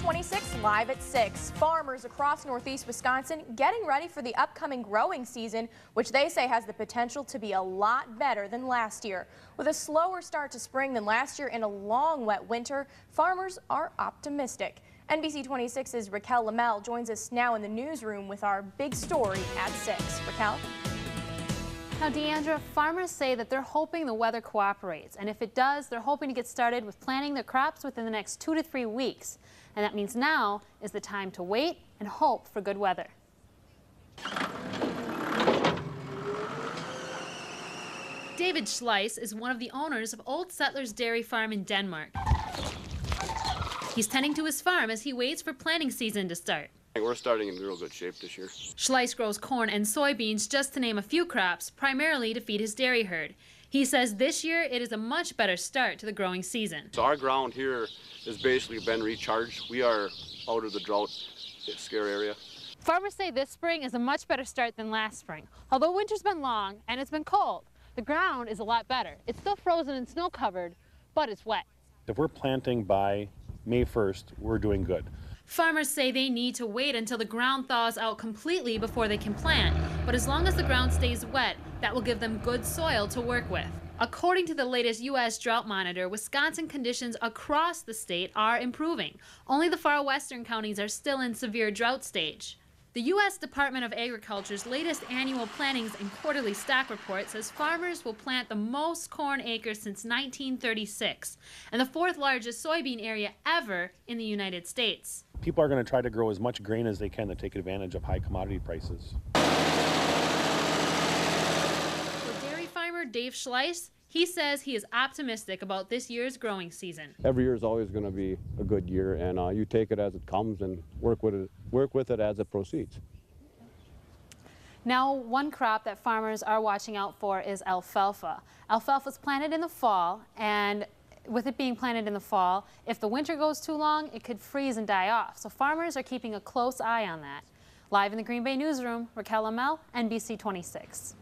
26 live at 6. Farmers across northeast Wisconsin getting ready for the upcoming growing season, which they say has the potential to be a lot better than last year. With a slower start to spring than last year and a long wet winter, farmers are optimistic. NBC 26's Raquel Lamel joins us now in the newsroom with our big story at 6. Raquel? Now, Deandra, farmers say that they're hoping the weather cooperates, and if it does, they're hoping to get started with planting their crops within the next 2 to 3 weeks. And that means now is the time to wait and hope for good weather. David Schleiss is one of the owners of Old Settlers Dairy Farm in Denmark. He's tending to his farm as he waits for planting season to start. We're starting in real good shape this year. Schleiss grows corn and soybeans, just to name a few crops, primarily to feed his dairy herd. He says this year it is a much better start to the growing season. So our ground here has basically been recharged. We are out of the drought scare area. Farmers say this spring is a much better start than last spring. Although winter's been long and it's been cold, the ground is a lot better. It's still frozen and snow covered, but it's wet. If we're planting by May 1st, we're doing good. Farmers say they need to wait until the ground thaws out completely before they can plant. But as long as the ground stays wet, that will give them good soil to work with. According to the latest U.S. Drought Monitor, Wisconsin conditions across the state are improving. Only the far western counties are still in severe drought stage. The U.S. Department of Agriculture's latest annual plantings and quarterly stock report says farmers will plant the most corn acres since 1936 and the 4th largest soybean area ever in the United States. People are going to try to grow as much grain as they can to take advantage of high commodity prices. For dairy farmer Dave Schleiss, he says he is optimistic about this year's growing season. Every year is always going to be a good year, and you take it as it comes and work with it as it proceeds. Now, one crop that farmers are watching out for is alfalfa. Alfalfa is planted in the fall, and with it being planted in the fall, if the winter goes too long, it could freeze and die off. So farmers are keeping a close eye on that. Live in the Green Bay newsroom, Raquel Lamel, NBC 26.